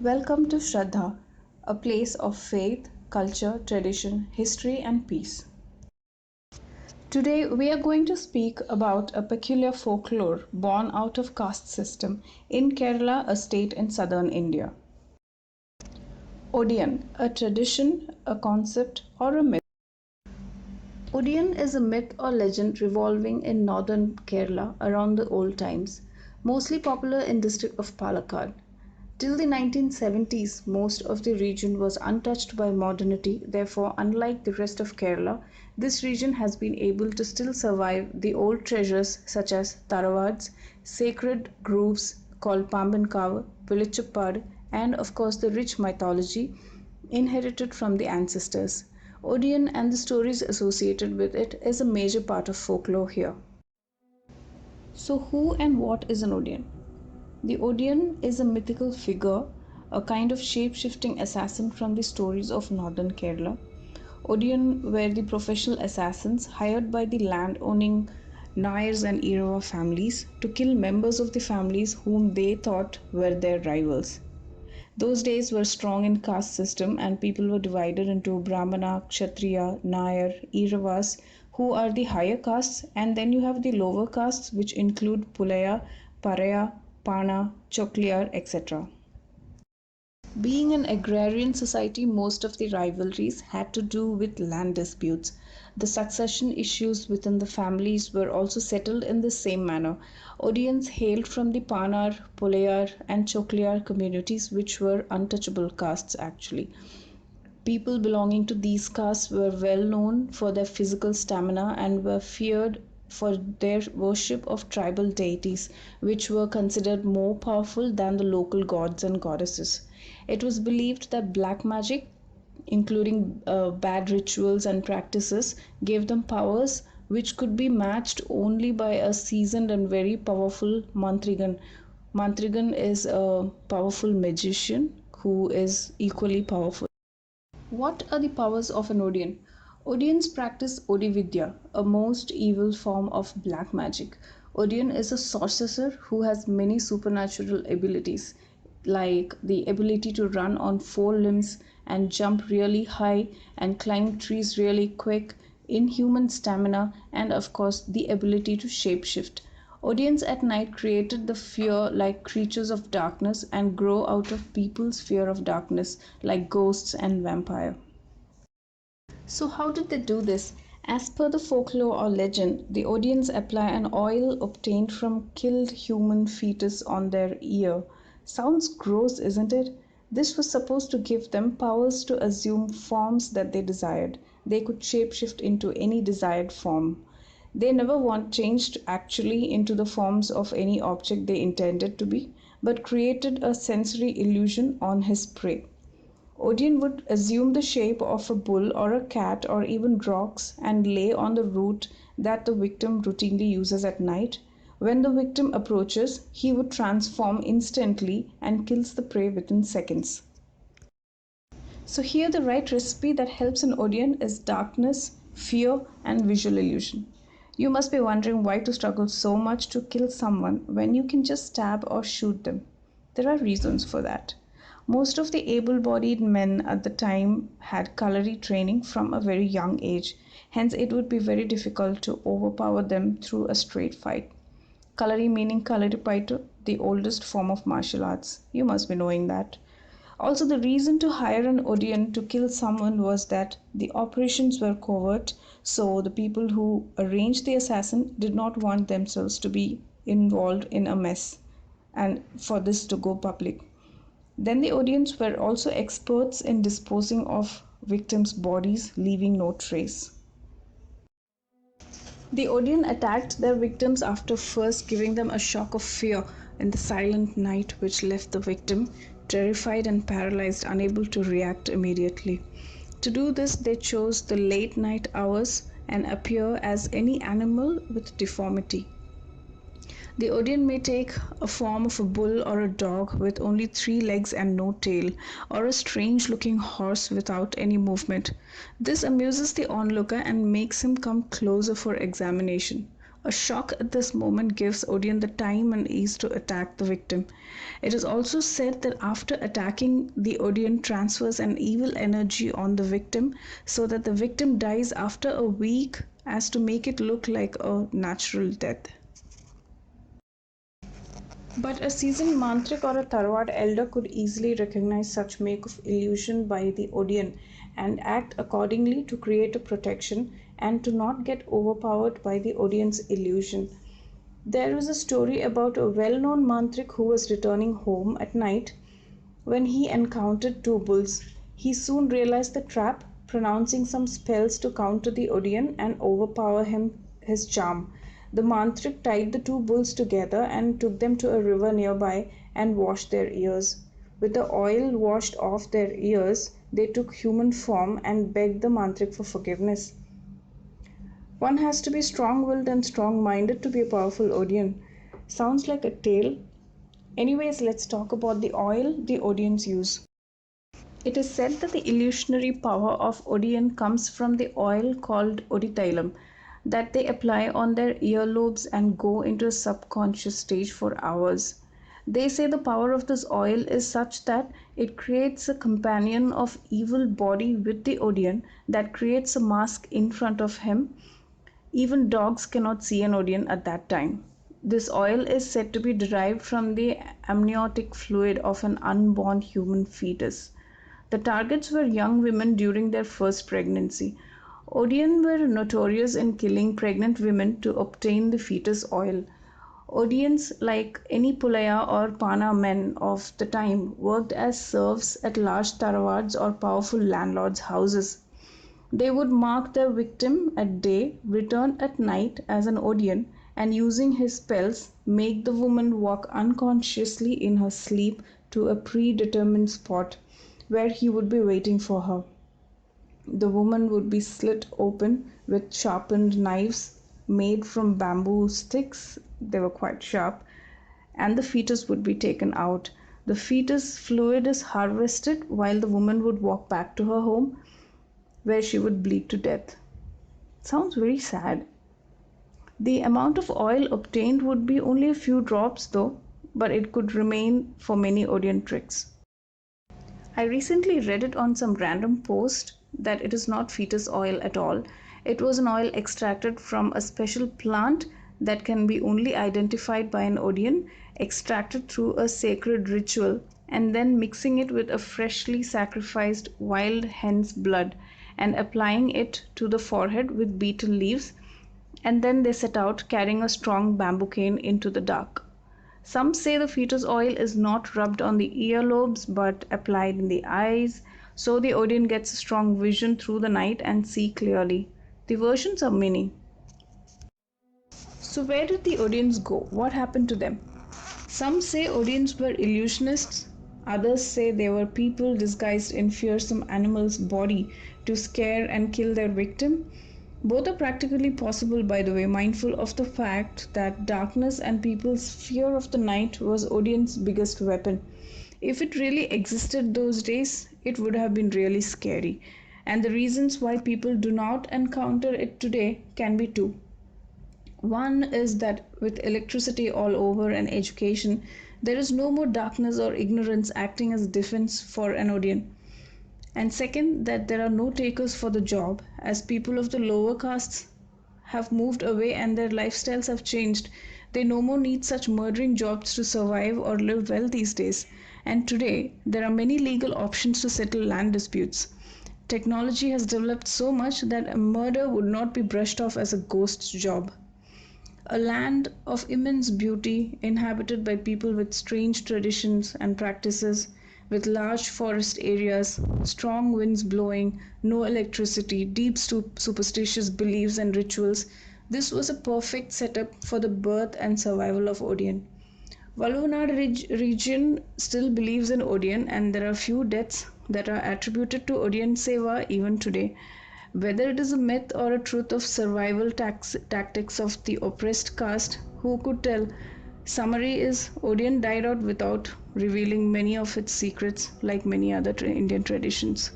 Welcome to Shraddha, a place of faith, culture, tradition, history, and peace. Today, we are going to speak about a peculiar folklore born out of caste system in Kerala, a state in southern India. Odiyan, a tradition, a concept, or a myth. Odiyan is a myth or legend revolving in northern Kerala around the old times, mostly popular in district of Palakkad. Till the 1970s, most of the region was untouched by modernity. Therefore, unlike the rest of Kerala, this region has been able to still survive the old treasures such as Taravads, sacred groves called Pambankavu, Vilichappad, and of course the rich mythology inherited from the ancestors. Odiyan and the stories associated with it is a major part of folklore here. So, who and what is an Odiyan? The Odiyan is a mythical figure, a kind of shape shifting assassin from the stories of northern Kerala. Odiyan were the professional assassins hired by the land owning Nayars and Irava families to kill members of the families whom they thought were their rivals. Those days were strong in caste system and people were divided into Brahmana, Kshatriya, Nayar, Iravas, who are the higher castes, and then you have the lower castes which include Pulaya, Paraya, Pana, Chokliar, etc. Being an agrarian society, most of the rivalries had to do with land disputes. The succession issues within the families were also settled in the same manner. Odiyans hailed from the Panar, Polayar, and Chokliar communities, which were untouchable castes actually. People belonging to these castes were well known for their physical stamina and were feared for their worship of tribal deities, which were considered more powerful than the local gods and goddesses. It was believed that black magic, including bad rituals and practices, gave them powers which could be matched only by a seasoned and very powerful mantrigan. Mantrigan is a powerful magician who is equally powerful. What are the powers of an Odian? Odians practice Odividya, a most evil form of black magic. Odian is a sorcerer who has many supernatural abilities, like the ability to run on four limbs and jump really high and climb trees really quick, inhuman stamina, and of course the ability to shapeshift. Odians at night created the fear like creatures of darkness and grow out of people's fear of darkness like ghosts and vampire. So how did they do this? As per the folklore or legend, the Odians apply an oil obtained from killed human fetus on their ear. Sounds gross, isn't it? This was supposed to give them powers to assume forms that they desired. They could shapeshift into any desired form. They never want changed actually into the forms of any object they intended to be, but created a sensory illusion on his prey. Odion would assume the shape of a bull or a cat or even rocks and lay on the route that the victim routinely uses at night. When the victim approaches, he would transform instantly and kills the prey within seconds. So, here the right recipe that helps an Odion is darkness, fear, and visual illusion. You must be wondering why to struggle so much to kill someone when you can just stab or shoot them. There are reasons for that. Most of the able bodied men at the time had Kalari training from a very young age, hence, it would be very difficult to overpower them through a straight fight. Kalari meaning Kalaripaito, the oldest form of martial arts. You must be knowing that. Also, the reason to hire an Odian to kill someone was that the operations were covert, so the people who arranged the assassin did not want themselves to be involved in a mess and for this to go public. Then the Odians were also experts in disposing of victims' bodies, leaving no trace. The Odian attacked their victims after first giving them a shock of fear in the silent night, which left the victim terrified and paralyzed, unable to react immediately. To do this, they chose the late night hours and appear as any animal with deformity. The Odian may take a form of a bull or a dog with only three legs and no tail, or a strange looking horse without any movement. This amuses the onlooker and makes him come closer for examination. A shock at this moment gives Odeon the time and ease to attack the victim. It is also said that after attacking, the Odeon transfers an evil energy on the victim so that the victim dies after a week as to make it look like a natural death. But a seasoned mantrik or a Tarwad elder could easily recognize such make of illusion by the Odeon and act accordingly to create a protection and to not get overpowered by the Odeon's illusion. There is a story about a well-known mantrik who was returning home at night when he encountered two bulls. He soon realized the trap, pronouncing some spells to counter the Odeon and overpower his charm. The mantrik tied the two bulls together and took them to a river nearby and washed their ears. With the oil washed off their ears, they took human form and begged the mantrik for forgiveness. One has to be strong-willed and strong-minded to be a powerful Odeon. Sounds like a tale. Anyways, let's talk about the oil the Odeons use. It is said that the illusionary power of Odeon comes from the oil called Oditailam that they apply on their earlobes and go into a subconscious stage for hours. They say the power of this oil is such that it creates a companion of evil body with the Odeon that creates a mask in front of him. Even dogs cannot see an Odeon at that time. This oil is said to be derived from the amniotic fluid of an unborn human fetus. The targets were young women during their first pregnancy. Odeon were notorious in killing pregnant women to obtain the fetus oil. Odeons, like any Pulaya or Pana men of the time, worked as serfs at large Tarawads or powerful landlords' houses. They would mark their victim at day, return at night as an Odeon, and using his spells, make the woman walk unconsciously in her sleep to a predetermined spot where he would be waiting for her. The woman would be slit open with sharpened knives made from bamboo sticks, they were quite sharp, and the fetus would be taken out. The fetus fluid is harvested while the woman would walk back to her home where she would bleed to death. Sounds very sad. The amount of oil obtained would be only a few drops though, but it could remain for many Odeon tricks. I recently read it on some random post that it is not fetus oil at all. It was an oil extracted from a special plant that can be only identified by an Odeon, extracted through a sacred ritual, and then mixing it with a freshly sacrificed wild hen's blood and applying it to the forehead with betel leaves, and then they set out carrying a strong bamboo cane into the dark. Some say the fetus oil is not rubbed on the earlobes but applied in the eyes, so the Odeon gets a strong vision through the night and see clearly. The versions are many. So where did the Odeons go? What happened to them? Some say Odeons were illusionists, others say they were people disguised in fearsome animals' body to scare and kill their victim. Both are practically possible, by the way, mindful of the fact that darkness and people's fear of the night was Odeon's biggest weapon. If it really existed those days, it would have been really scary. And the reasons why people do not encounter it today can be two. One is that with electricity all over and education, there is no more darkness or ignorance acting as defense for an Odeon. And second, that there are no takers for the job, as people of the lower castes have moved away and their lifestyles have changed. They no more need such murdering jobs to survive or live well these days. And today, there are many legal options to settle land disputes. Technology has developed so much that a murder would not be brushed off as a ghost's job. A land of immense beauty, inhabited by people with strange traditions and practices, with large forest areas, strong winds blowing, no electricity, deep superstitious beliefs and rituals. This was a perfect setup for the birth and survival of Odeon. Valunad region still believes in Odeon, and there are few deaths that are attributed to Odeon Seva even today. Whether it is a myth or a truth of survival tactics of the oppressed caste, who could tell? Summary is Odeon died out without revealing many of its secrets like many other Indian traditions.